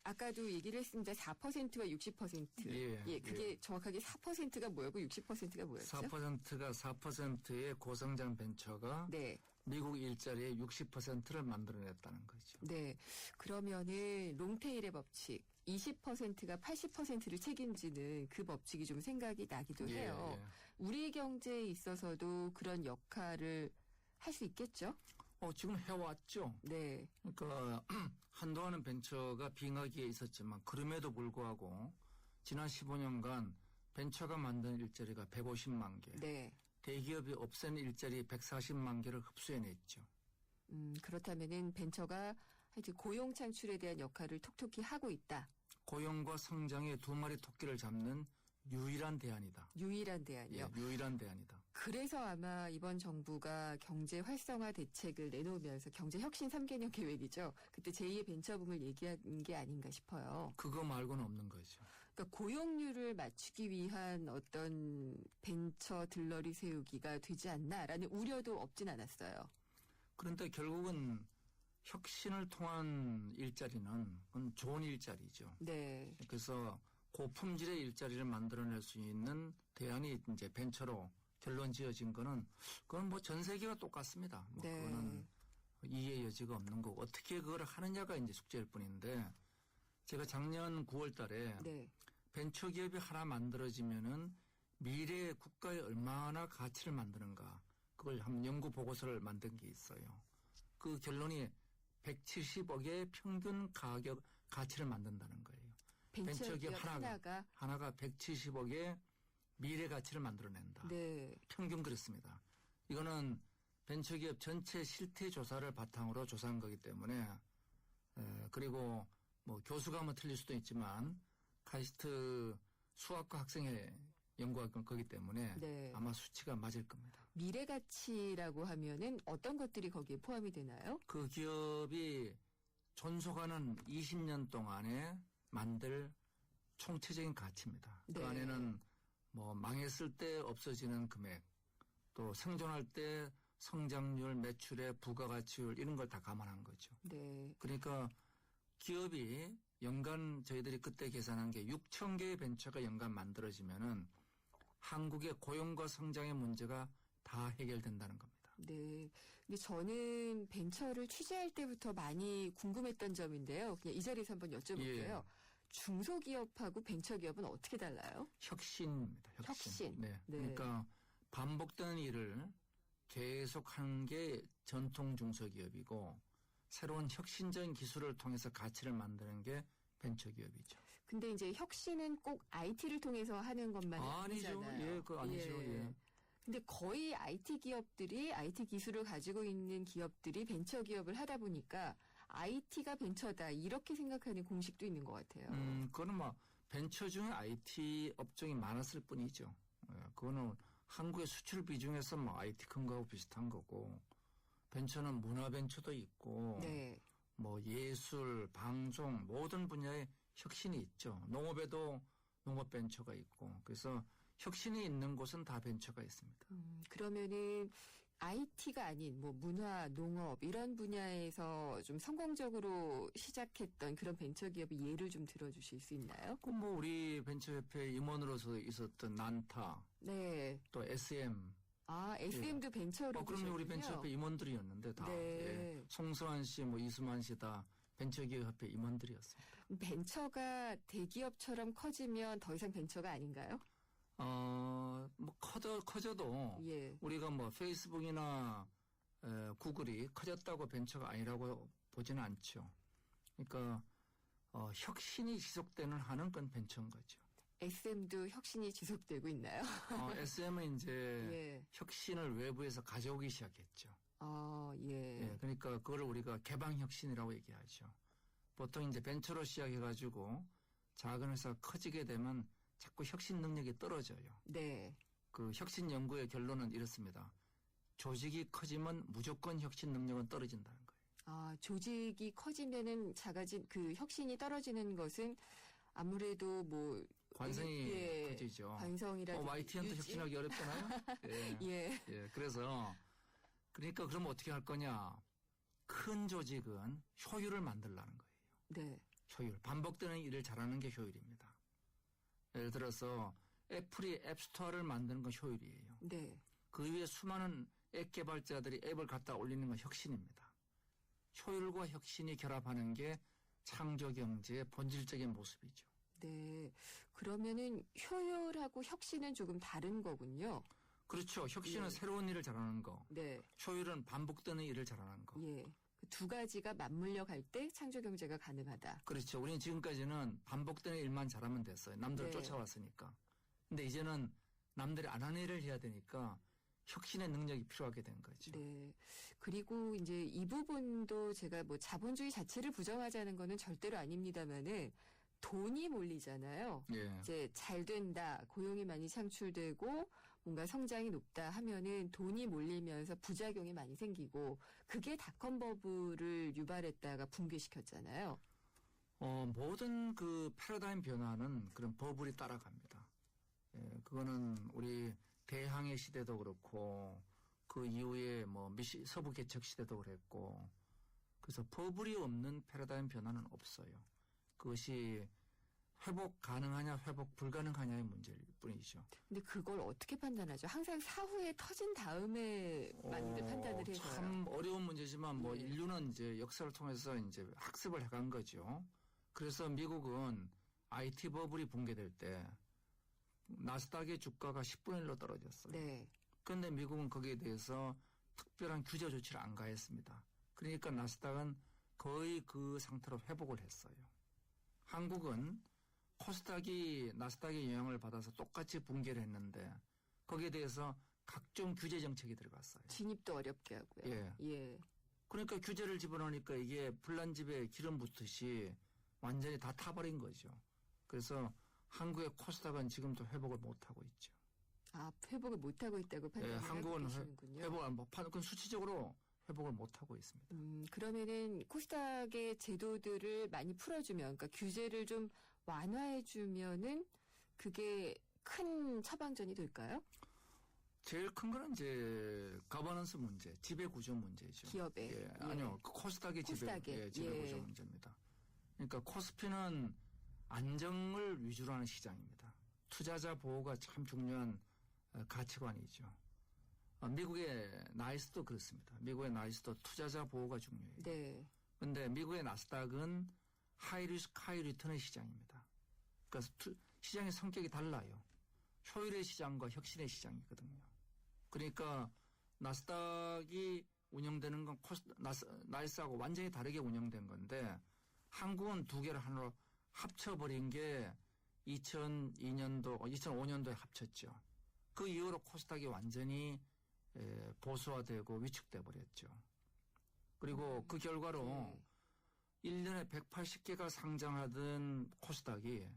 아까도 얘기를 했습니다. 4%와 60%. 예, 그게 정확하게 4%가 뭐였고 60%가 뭐였죠? 4%가 4%의 고성장 벤처가 네. 미국 일자리의 60%를 만들어냈다는 거죠. 네. 그러면은 롱테일의 법칙 20%가 80%를 책임지는 그 법칙이 좀 생각이 나기도 해요. 우리 경제에 있어서도 그런 역할을 할 수 있겠죠? 지금 해왔죠. 네. 그러니까 한동안은 벤처가 빙하기에 있었지만 그럼에도 불구하고 지난 15년간 벤처가 만든 일자리가 150만 개. 네. 대기업이 없앤 일자리 140만 개를 흡수해냈죠. 그렇다면은 벤처가 하여튼 고용 창출에 대한 역할을 톡톡히 하고 있다. 고용과 성장의 두 마리 토끼를 잡는 유일한 대안이다. 유일한 대안이요? 예, 유일한 대안이다. 그래서 아마 이번 정부가 경제 활성화 대책을 내놓으면서 경제 혁신 3개년 계획이죠. 그때 제2의 벤처붐을 얘기한 게 아닌가 싶어요. 그거 말고는 없는 거죠. 그러니까 고용률을 맞추기 위한 어떤 벤처 들러리 세우기가 되지 않나라는 우려도 없진 않았어요. 그런데 결국은 혁신을 통한 일자리는 그건 좋은 일자리죠. 네. 그래서 고품질의 일자리를 만들어낼 수 있는 대안이 이제 벤처로 결론 지어진 거는 그건 뭐 전 세계가 똑같습니다. 뭐 네. 그거는 이해의 여지가 없는 거고 어떻게 그걸 하느냐가 이제 숙제일 뿐인데 제가 작년 9월 달에 네. 벤처 기업이 하나 만들어지면은 미래의 국가에 얼마나 가치를 만드는가 그걸 한번 연구 보고서를 만든 게 있어요. 그 결론이 170억의 평균 가격 가치를 만든다는 거예요. 벤처기업 하나가 170억의 미래 가치를 만들어낸다. 네. 평균 그렇습니다. 이거는 벤처기업 전체 실태 조사를 바탕으로 조사한 거기 때문에 그리고 뭐 교수가 뭐 틀릴 수도 있지만 카이스트 수학과 학생의 연구한 거기 때문에 네. 아마 수치가 맞을 겁니다. 미래 가치라고 하면은 어떤 것들이 거기에 포함이 되나요? 그 기업이 존속하는 20년 동안에 만들 총체적인 가치입니다. 네. 그 안에는 뭐 망했을 때 없어지는 금액, 또 생존할 때 성장률, 매출의 부가가치율 이런 걸 다 감안한 거죠. 네. 그러니까 기업이 연간 저희들이 그때 계산한 게 6천 개의 벤처가 연간 만들어지면은 한국의 고용과 성장의 문제가 다 해결된다는 겁니다. 네. 근데 저는 벤처를 취재할 때부터 많이 궁금했던 점인데요. 그냥 이 자리에서 한번 여쭤볼게요. 예. 중소기업하고 벤처기업은 어떻게 달라요? 혁신입니다. 혁신. 네. 네. 그러니까 반복되는 일을 계속하는 게 전통 중소기업이고 새로운 혁신적인 기술을 통해서 가치를 만드는 게 벤처기업이죠. 근데 이제 혁신은 꼭 IT를 통해서 하는 것만이 아니죠. 아니잖아요. 예, 그거 아니죠. 예. 근데 거의 IT 기업들이 IT 기술을 가지고 있는 기업들이 벤처 기업을 하다 보니까 IT가 벤처다 이렇게 생각하는 공식도 있는 것 같아요. 그거는 뭐 벤처 중에 IT 업종이 많았을 뿐이죠. 예, 그거는 한국의 수출 비중에서 뭐 IT 큰 거하고 비슷한 거고 벤처는 문화 벤처도 있고 네. 뭐 예술, 방송 모든 분야에 혁신이 있죠. 농업에도 농업 벤처가 있고 그래서 혁신이 있는 곳은 다 벤처가 있습니다. 그러면은 IT가 아닌 뭐 문화, 농업 이런 분야에서 좀 성공적으로 시작했던 그런 벤처 기업의 예를 좀 들어주실 수 있나요? 그 뭐 우리 벤처협회 임원으로서 있었던 난타, 네. 또 SM. SM도 벤처로. 그럼요. 우리 벤처협회 임원들이었는데 다. 네. 예. 송수환 씨, 뭐 이수만 씨 다 벤처기업협회 임원들이었습니다. 벤처가 대기업처럼 커지면 더 이상 벤처가 아닌가요? 뭐 커져도 예. 우리가 뭐 페이스북이나 구글이 커졌다고 벤처가 아니라고 보지는 않죠. 그러니까 혁신이 지속되는 한은 그건 벤처인 거죠. SM도 혁신이 지속되고 있나요? SM은 이제 예. 혁신을 외부에서 가져오기 시작했죠. 예. 예, 그러니까 그걸 우리가 개방혁신이라고 얘기하죠. 보통 이제 벤처로 시작해가지고 작은 회사가 커지게 되면 자꾸 혁신 능력이 떨어져요. 네. 그 혁신 연구의 결론은 이렇습니다. 조직이 커지면 무조건 혁신 능력은 떨어진다는 거예요. 조직이 커지면은 작아진 그 혁신이 떨어지는 것은 아무래도 뭐 관성이 커지죠. 관성이라든지 YTN도 혁신하기 어렵잖아요. 예. 예. 예. 그래서 그러니까 그럼 어떻게 할 거냐? 큰 조직은 효율을 만들라는 거예요. 네. 효율. 반복되는 일을 잘하는 게 효율입니다. 예를 들어서 애플이 앱스토어를 만드는 건 효율이에요. 네. 그 위에 수많은 앱 개발자들이 앱을 갖다 올리는 건 혁신입니다. 효율과 혁신이 결합하는 게 창조 경제의 본질적인 모습이죠. 네. 그러면은 효율하고 혁신은 조금 다른 거군요. 그렇죠. 혁신은 예. 새로운 일을 잘하는 거. 네. 효율은 반복되는 일을 잘하는 거. 예. 그 두 가지가 맞물려 갈 때 창조 경제가 가능하다. 그렇죠. 우리는 지금까지는 반복되는 일만 잘하면 됐어요. 남들을 네. 쫓아왔으니까. 근데 이제는 남들이 안 하는 일을 해야 되니까 혁신의 능력이 필요하게 된 거죠. 네. 그리고 이제 이 부분도 제가 뭐 자본주의 자체를 부정하자는 거는 절대로 아닙니다만은 돈이 몰리잖아요. 예. 이제 잘 된다, 고용이 많이 창출되고 뭔가 성장이 높다 하면은 돈이 몰리면서 부작용이 많이 생기고 그게 닷컴 버블을 유발했다가 붕괴시켰잖아요. 모든 그 패러다임 변화는 그런 버블이 따라갑니다. 예, 그거는 우리 대항해 시대도 그렇고 그 이후에 뭐 서부 개척 시대도 그랬고 그래서 버블이 없는 패러다임 변화는 없어요. 그것이 회복 가능하냐 회복 불가능하냐의 문제일 뿐이죠. 근데 그걸 어떻게 판단하죠? 항상 사후에 터진 다음에 많이들 판단을 해서요. 참 어려운 문제지만 뭐 예. 인류는 이제 역사를 통해서 이제 학습을 해간 거죠. 그래서 미국은 IT 버블이 붕괴될 때 나스닥의 주가가 10분의 1로 떨어졌어요. 네. 그런데 미국은 거기에 대해서 특별한 규제 조치를 안 가했습니다. 그러니까 나스닥은 거의 그 상태로 회복을 했어요. 한국은 코스닥이 나스닥의 영향을 받아서 똑같이 붕괴를 했는데 거기에 대해서 각종 규제 정책이 들어갔어요. 진입도 어렵게 하고요. 예. 예. 그러니까 규제를 집어넣으니까 이게 불난 집에 기름 붓듯이 완전히 다 타버린 거죠. 그래서 한국의 코스닥은 지금도 회복을 못하고 있죠. 회복을 못하고 있다고 판단을 하고 한국은 계시는군요. 회복을 그건 수치적으로 회복을 못하고 있습니다. 그러면은 코스닥의 제도들을 많이 풀어주면, 그러니까 규제를 좀 완화해주면은 그게 큰 처방전이 될까요? 제일 큰 거는 이제 거버넌스 문제, 지배 구조 문제죠. 기업의. 예, 아니요, 코스닥의 지배 구조 문제입니다. 그러니까 코스피는 안정을 위주로 하는 시장입니다. 투자자 보호가 참 중요한 가치관이죠. 미국의 나이스도 그렇습니다. 미국의 나이스도 투자자 보호가 중요해요. 네. 그런데 미국의 나스닥은 하이 리스크 하이 리턴의 시장입니다. 그러니까 시장의 성격이 달라요. 효율의 시장과 혁신의 시장이거든요. 그러니까 나스닥이 운영되는 건 나이스하고 완전히 다르게 운영된 건데 한국은 두 개를 하나로 합쳐버린 게 2005년도에 합쳤죠. 그 이후로 코스닥이 완전히 보수화되고 위축돼 버렸죠. 그리고 그 결과로 1년에 180개가 상장하던 코스닥이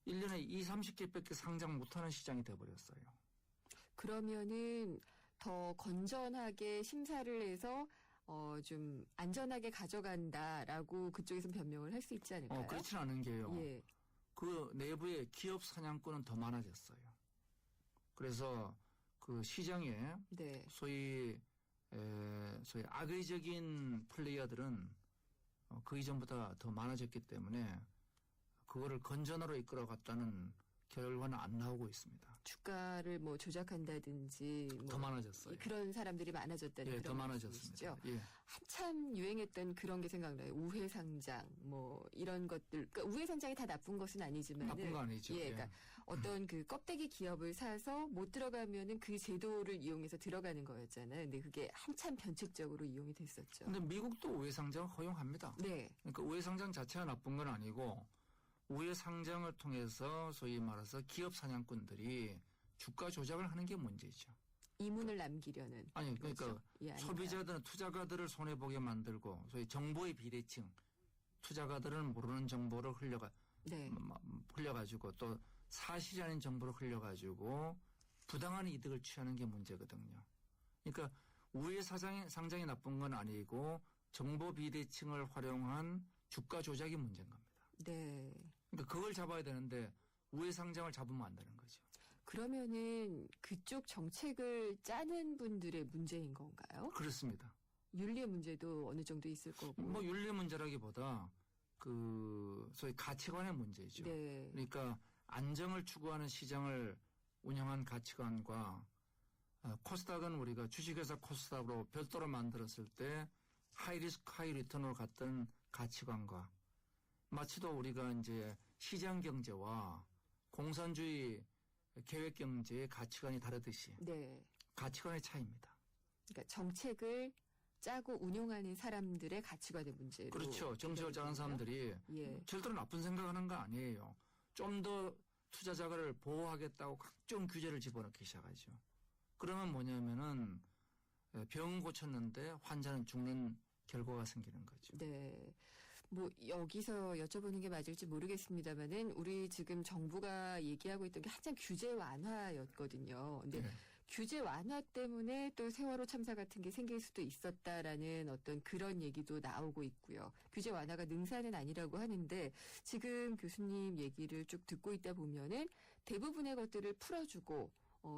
1년에 30개밖에 상장 못하는 시장이 돼버렸어요. 그러면은 더 건전하게 심사를 해서 좀 안전하게 가져간다라고 그쪽에서 변명을 할 수 있지 않을까요? 그렇지는 않은 게요. 예. 그 내부에 기업 사냥꾼은 더 많아졌어요. 그래서 그 시장에 네. 소위 악의적인 플레이어들은 그 이전보다 더 많아졌기 때문에 그거를 건전으로 이끌어갔다는 결과는 안 나오고 있습니다. 주가를 뭐 조작한다든지 뭐 더 많아졌어요. 그런 사람들이 많아졌다는 예, 그런 더 많아졌습니다. 말씀이시죠? 예. 한참 유행했던 그런 게 생각나요. 우회 상장 뭐 이런 것들. 그러니까 우회 상장이 다 나쁜 것은 아니지만 나쁜 거 아니죠. 예, 그러니까 어떤 그 껍데기 기업을 사서 못 들어가면은 그 제도를 이용해서 들어가는 거였잖아요. 근데 그게 한참 변칙적으로 이용이 됐었죠. 근데 미국도 우회 상장을 허용합니다. 네. 그러니까 우회 상장 자체가 나쁜 건 아니고 우회 상장을 통해서 소위 말해서 기업 사냥꾼들이 주가 조작을 하는 게 문제죠. 이문을 남기려는. 아니 그러니까 거죠. 예, 아닌가요? 소비자들은 투자가들을 손해 보게 만들고 소위 정보의 비대칭, 투자가들은 모르는 정보를 네. 흘려가지고 또 사실이 아닌 정보를 흘려가지고 부당한 이득을 취하는 게 문제거든요. 그러니까 우회 상장이 나쁜 건 아니고 정보 비대칭을 활용한 주가 조작이 문제인 겁니다. 네. 그러니까 그걸 잡아야 되는데 우회 상장을 잡으면 안 되는 거죠. 그러면은 그쪽 정책을 짜는 분들의 문제인 건가요? 그렇습니다. 윤리의 문제도 어느 정도 있을 거고. 뭐 윤리 문제라기보다 소위 가치관의 문제죠. 네. 그러니까 안정을 추구하는 시장을 운영한 가치관과 코스닥은 우리가 주식회사 코스닥으로 별도로 만들었을 때 하이리스크 하이리턴으로 갔던 가치관과 마치도 우리가 이제 시장 경제와 공산주의 계획 경제의 가치관이 다르듯이 네. 가치관의 차이입니다. 그러니까 정책을 짜고 운용하는 사람들의 가치관의 문제로. 그렇죠. 정책을 짜는 사람들이 예. 절대로 나쁜 생각하는 거 아니에요. 좀 더 투자자를 보호하겠다고 각종 규제를 집어넣기 시작하죠. 그러면 뭐냐면은 병 고쳤는데 환자는 죽는 결과가 생기는 거죠. 네. 뭐 여기서 여쭤보는 게 맞을지 모르겠습니다만은 우리 지금 정부가 얘기하고 있던 게 한창 규제 완화였거든요. 근데 네. 규제 완화 때문에 또 세월호 참사 같은 게 생길 수도 있었다라는 어떤 그런 얘기도 나오고 있고요. 규제 완화가 능사는 아니라고 하는데 지금 교수님 얘기를 쭉 듣고 있다 보면은 대부분의 것들을 풀어주고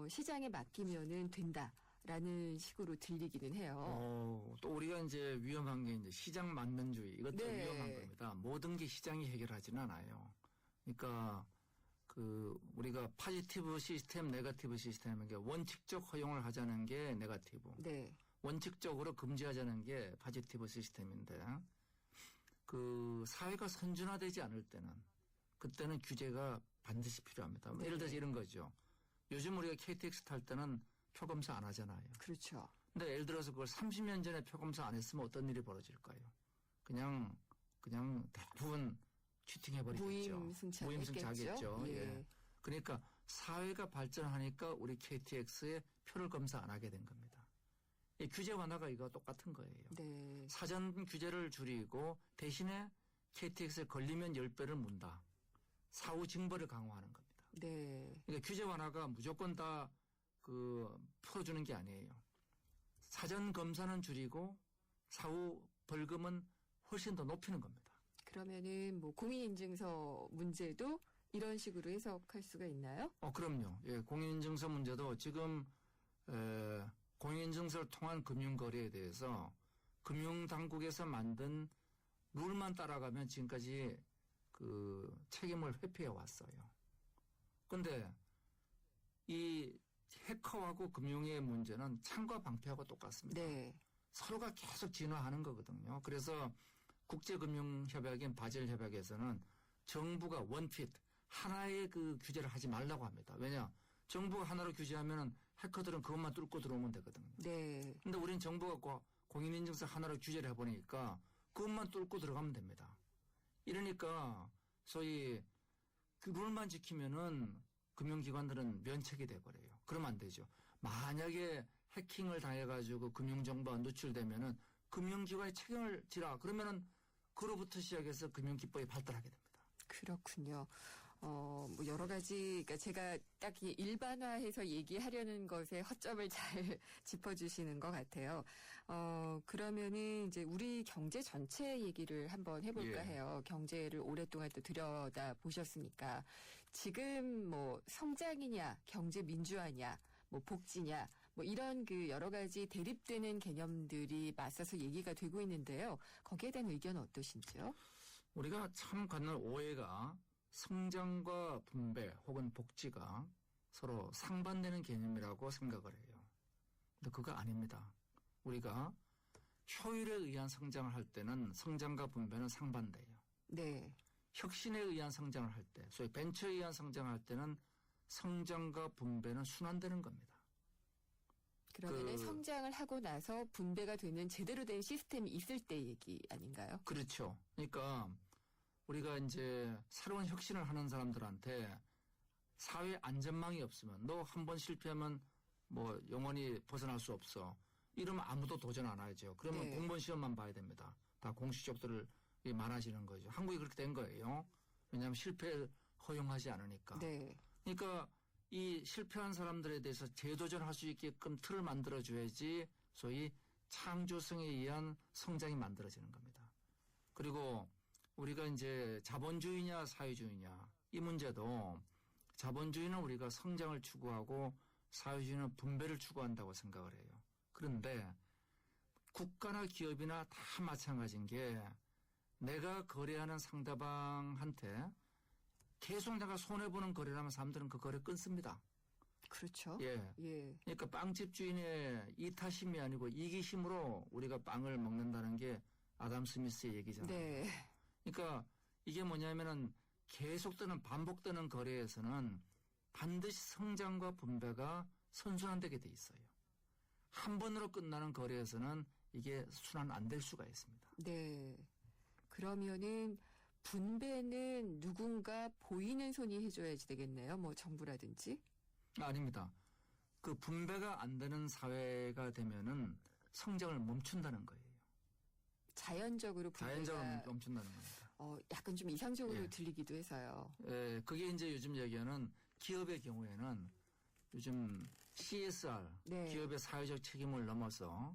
시장에 맡기면은 된다라는 식으로 들리기는 해요. 또 우리가 이제 위험한 게 이제 시장 만능주의 이것도 네. 위험한 겁니다. 모든 게 시장이 해결하지는 않아요. 그러니까 우리가 포지티브 시스템, 네거티브 시스템인 게 원칙적 허용을 하자는 게 네거티브. 네. 원칙적으로 금지하자는 게 포지티브 시스템인데 사회가 선진화되지 않을 때는 그때는 규제가 반드시 필요합니다. 네. 예를 들어서 이런 거죠. 요즘 우리가 KTX 탈 때는 표검사 안 하잖아요. 그렇죠. 근데 예를 들어서 그걸 30년 전에 표검사 안 했으면 어떤 일이 벌어질까요? 그냥 대부분 취팅해버리겠죠. 무임승차하겠죠. 예. 그러니까 사회가 발전하니까 우리 KTX에 표를 검사 안 하게 된 겁니다. 이 규제 완화가 이거 똑같은 거예요. 네. 사전 규제를 줄이고 대신에 KTX에 걸리면 10배를 문다. 사후 징벌을 강화하는 겁니다. 네. 그러니까 규제 완화가 무조건 다 풀어주는 게 아니에요. 사전 검사는 줄이고 사후 벌금은 훨씬 더 높이는 겁니다. 그러면은 뭐 공인인증서 문제도 이런 식으로 해석할 수가 있나요? 그럼요. 예, 공인인증서 문제도 지금 공인인증서를 통한 금융거래에 대해서 금융당국에서 만든 룰만 따라가면 지금까지 책임을 회피해 왔어요. 그런데 이 해커하고 금융의 문제는 창과 방패하고 똑같습니다. 네. 서로가 계속 진화하는 거거든요. 그래서 국제금융협약인 바젤협약에서는 정부가 원핏 하나의 규제를 하지 말라고 합니다. 왜냐? 정부가 하나로 규제하면은 해커들은 그것만 뚫고 들어오면 되거든요. 네. 근데 우리는 정부가 공인인증서 하나로 규제를 해보니까 그것만 뚫고 들어가면 됩니다. 이러니까 소위 그 룰만 지키면은 금융기관들은 면책이 돼버려요. 그러면 안 되죠. 만약에 해킹을 당해가지고 금융정보가 누출되면은 금융기관이 책임을 지라. 그러면은 그로부터 시작해서 금융기법이 발달하게 됩니다. 그렇군요. 뭐 여러 가지, 그러니까 제가 딱 일반화해서 얘기하려는 것에 허점을 잘 짚어주시는 것 같아요. 그러면은 이제 우리 경제 전체 얘기를 한번 해볼까 해요. 경제를 오랫동안 또 들여다 보셨으니까. 지금 뭐 성장이냐, 경제 민주화냐, 뭐 복지냐, 뭐 이런 여러 가지 대립되는 개념들이 맞서서 얘기가 되고 있는데요. 거기에 대한 의견은 어떠신지요? 우리가 참 갖는 오해가 성장과 분배 혹은 복지가 서로 상반되는 개념이라고 생각을 해요. 근데 그거 아닙니다. 우리가 효율에 의한 성장을 할 때는 성장과 분배는 상반돼요. 네. 혁신에 의한 성장을 할 때, 소위 벤처에 의한 성장을 할 때는 성장과 분배는 순환되는 겁니다. 그러면은 성장을 하고 나서 분배가 되는 제대로 된 시스템이 있을 때 얘기 아닌가요? 그렇죠. 그러니까 우리가 이제 새로운 혁신을 하는 사람들한테 사회 안전망이 없으면 너 한 번 실패하면 뭐 영원히 벗어날 수 없어. 이러면 아무도 도전 안 하죠. 그러면 네. 공무원 시험만 봐야 됩니다. 다 공시적들이 많아지는 거죠. 한국이 그렇게 된 거예요. 왜냐하면 실패를 허용하지 않으니까. 네. 그러니까 이 실패한 사람들에 대해서 재도전할 수 있게끔 틀을 만들어줘야지 소위 창조성에 의한 성장이 만들어지는 겁니다. 그리고 우리가 이제 자본주의냐 사회주의냐 이 문제도 자본주의는 우리가 성장을 추구하고 사회주의는 분배를 추구한다고 생각을 해요. 그런데 국가나 기업이나 다 마찬가지인 게 내가 거래하는 상대방한테 계속 내가 손해보는 거래를 하면 사람들은 그 거래 끊습니다. 그렇죠. 예. 예. 그러니까 빵집 주인의 이타심이 아니고 이기심으로 우리가 빵을 먹는다는 게 아담 스미스의 얘기잖아요. 네. 그러니까 이게 뭐냐면은 계속되는 반복되는 거래에서는 반드시 성장과 분배가 선순환되게 돼 있어요. 한 번으로 끝나는 거래에서는 이게 순환 안 될 수가 있습니다. 네. 그러면은 분배는 누군가 보이는 손이 해줘야지 되겠네요. 뭐 정부라든지. 아닙니다. 그 분배가 안 되는 사회가 되면은 성장을 멈춘다는 거예요. 자연적으로 자연적으로 분배가 멈춘다는 겁니다. 약간 좀 이상적으로 예. 들리기도 해서요. 예, 그게 이제 요즘 얘기하는 기업의 경우에는 요즘 CSR, 네. 기업의 사회적 책임을 넘어서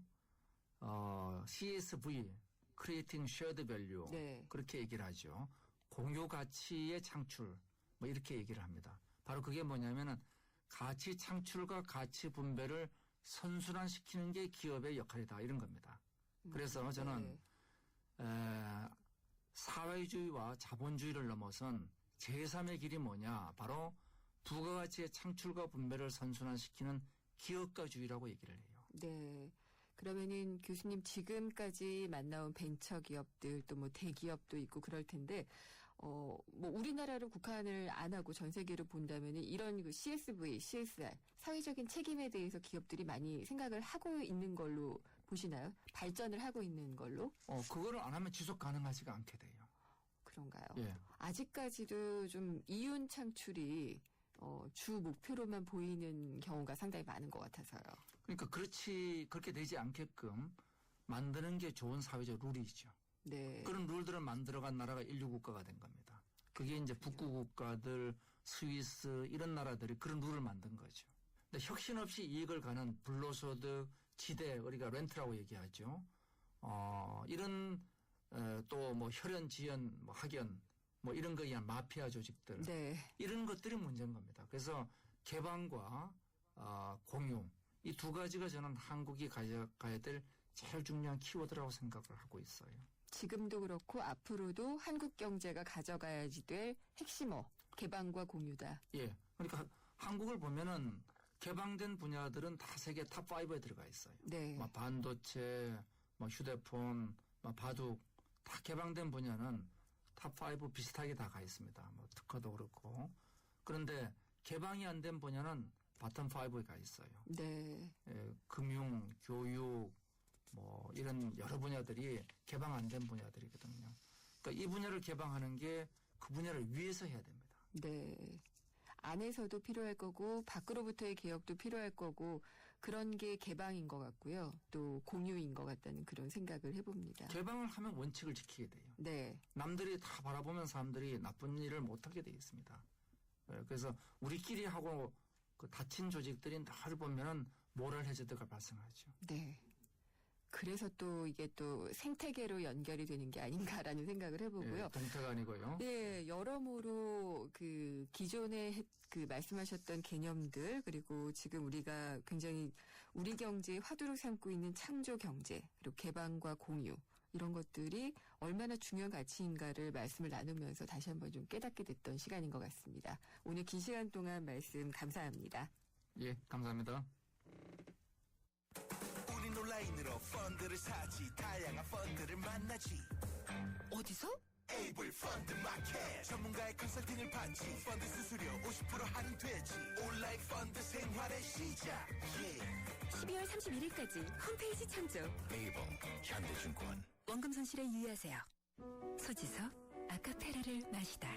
CSV, Creating Shared Value 네. 그렇게 얘기를 하죠. 공유 가치의 창출 뭐 이렇게 얘기를 합니다. 바로 그게 뭐냐면은 가치 창출과 가치 분배를 선순환시키는 게 기업의 역할이다 이런 겁니다. 그래서 저는 사회주의와 자본주의를 넘어선 제3의 길이 뭐냐 바로 부가가치의 창출과 분배를 선순환시키는 기업가주의라고 얘기를 해요. 네. 그러면은 교수님 지금까지 만나온 벤처기업들 또 뭐 대기업도 있고 그럴 텐데 뭐 우리나라로 국한을 안 하고 전 세계로 본다면은 이런 그 CSV, CSR 사회적인 책임에 대해서 기업들이 많이 생각을 하고 있는 걸로 보시나요? 발전을 하고 있는 걸로? 그거를 안 하면 지속 가능하지가 않게 돼요. 그런가요? 예. 아직까지도 좀 이윤 창출이 주 목표로만 보이는 경우가 상당히 많은 것 같아서요. 그러니까 그렇게 되지 않게끔 만드는 게 좋은 사회적 룰이죠. 네. 그런 룰들을 만들어간 나라가 인류 국가가 된 겁니다. 그게 이제 북구 국가들, 스위스 이런 나라들이 그런 룰을 만든 거죠. 근데 혁신 없이 이익을 가는 불로소득, 지대, 우리가 렌트라고 얘기하죠. 이런 또 뭐 혈연, 지연, 뭐 학연 뭐 이런 거에 의한 마피아 조직들 네. 이런 것들이 문제인 겁니다. 그래서 개방과 공유 이 두 가지가 저는 한국이 가져가야 될 제일 중요한 키워드라고 생각을 하고 있어요. 지금도 그렇고 앞으로도 한국 경제가 가져가야지 될 핵심어 개방과 공유다. 예. 그러니까 한국을 보면은 개방된 분야들은 다 세계 탑 5에 들어가 있어요. 네. 뭐 반도체, 뭐 휴대폰, 뭐 바둑 다 개방된 분야는 탑 5 비슷하게 다 가 있습니다. 뭐 특허도 그렇고. 그런데 개방이 안 된 분야는 바텀 5에 가 있어요. 네. 예, 금융, 교육, 뭐 이런 여러 분야들이 개방 안 된 분야들이거든요. 그러니까 이 분야를 개방하는 게 그 분야를 위해서 해야 됩니다. 네. 안에서도 필요할 거고 밖으로부터의 개혁도 필요할 거고 그런 게 개방인 것 같고요. 또 공유인 것 같다는 그런 생각을 해봅니다. 개방을 하면 원칙을 지키게 돼요. 네. 남들이 다 바라보면 사람들이 나쁜 일을 못하게 돼 있습니다. 그래서 우리끼리 하고 그 다친 조직들이 나를 보면은 모럴 해저드가 발생하죠. 네. 그래서 또 이게 또 생태계로 연결이 되는 게 아닌가라는 생각을 해보고요. 예, 동태가 아니고요. 네, 여러모로 그 기존에 그 말씀하셨던 개념들 그리고 지금 우리가 굉장히 우리 경제의 화두로 삼고 있는 창조 경제 그리고 개방과 공유 이런 것들이 얼마나 중요한 가치인가를 말씀을 나누면서 다시 한번 좀 깨닫게 됐던 시간인 것 같습니다. 오늘 긴 시간 동안 말씀 감사합니다. 예, 감사합니다. 우린 온라인으로 펀드를 사지 다양한 펀드를 만나지 어디서? 에이블 펀드 마켓 전문가의 컨설팅을 받지 펀드 수수료 50% 할인되지 온라인 펀드 생활의 시작 12월 31일까지 홈페이지 참조. 에이블 현대증권 원금 손실에 유의하세요. 소지서 아카페라를 마시다.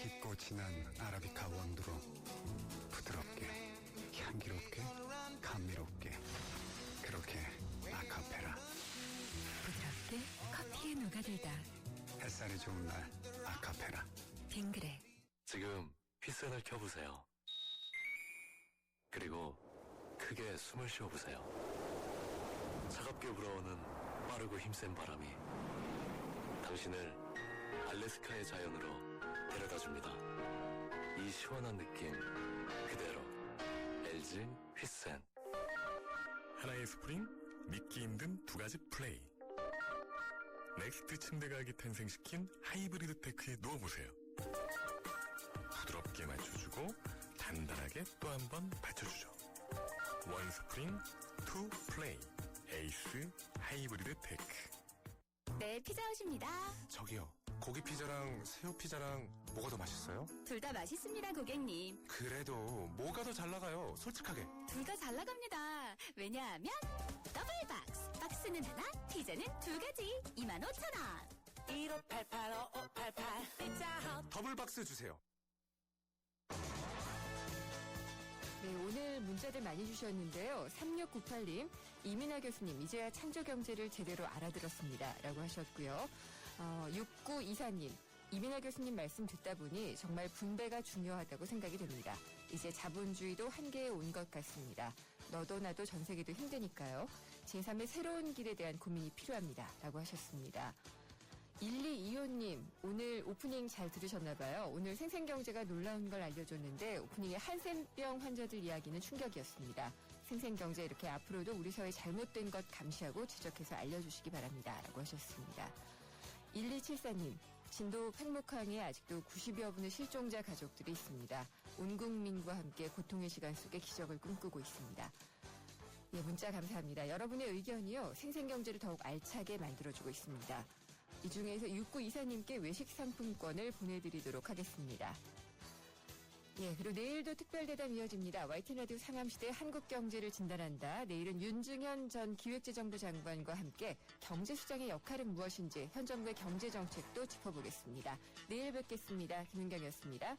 깊고 진한 아라비카 원두로 부드럽게, 향기롭게, 감미롭게, 그렇게 아카페라. 부드럽게 커피에 녹아들다. 햇살이 좋은 날 아카페라. 빙그레. 지금 휘센을 켜보세요. 그리고 크게 숨을 쉬어보세요. 차갑게 불어오는 빠르고 힘센 바람이 당신을 알래스카의 자연으로 데려다줍니다. 이 시원한 느낌 그대로 LG 휘센. 하나의 스프링, 믿기 힘든 두 가지 플레이. 넥스트 침대가격이 탄생시킨 하이브리드 테크에 누워보세요. 부드럽게 맞춰주고 단단하게 또 한 번 받쳐주죠. 원 스프링, 투 플레이. 에이스 하이브리드 테크. 네, 피자헛입니다. 저기요, 고기 피자랑 새우 피자랑 뭐가 더 맛있어요? 둘 다 맛있습니다, 고객님. 그래도 뭐가 더 잘 나가요? 솔직하게. 둘 다 잘 나갑니다. 왜냐하면 더블 박스. 박스는 하나, 피자는 두 가지. 25,000원. 1588-5588 피자헛. 더블 박스 주세요. 네, 오늘 문자들 많이 주셨는데요. 3698님, 이민아 교수님, 이제야 창조경제를 제대로 알아들었습니다. 라고 하셨고요. 6924님, 이민아 교수님 말씀 듣다 보니 정말 분배가 중요하다고 생각이 됩니다. 이제 자본주의도 한계에 온 것 같습니다. 너도 나도 전 세계도 힘드니까요. 제3의 새로운 길에 대한 고민이 필요합니다. 라고 하셨습니다. 1225님, 오늘 오프닝 잘 들으셨나봐요. 오늘 생생경제가 놀라운 걸 알려줬는데 오프닝의 한센병 환자들 이야기는 충격이었습니다. 생생경제 이렇게 앞으로도 우리 사회 잘못된 것 감시하고 지적해서 알려주시기 바랍니다. 라고 하셨습니다. 1274님, 진도 팽목항에 아직도 90여 분의 실종자 가족들이 있습니다. 온 국민과 함께 고통의 시간 속에 기적을 꿈꾸고 있습니다. 예, 문자 감사합니다. 여러분의 의견이요, 생생경제를 더욱 알차게 만들어주고 있습니다. 이 중에서 6924님께 외식 상품권을 보내드리도록 하겠습니다. 예, 그리고 내일도 특별대담 이어집니다. YTN라디오 상암시대 한국경제를 진단한다. 내일은 윤중현 전 기획재정부 장관과 함께 경제시장의 역할은 무엇인지 현 정부의 경제정책도 짚어보겠습니다. 내일 뵙겠습니다. 김은경이었습니다.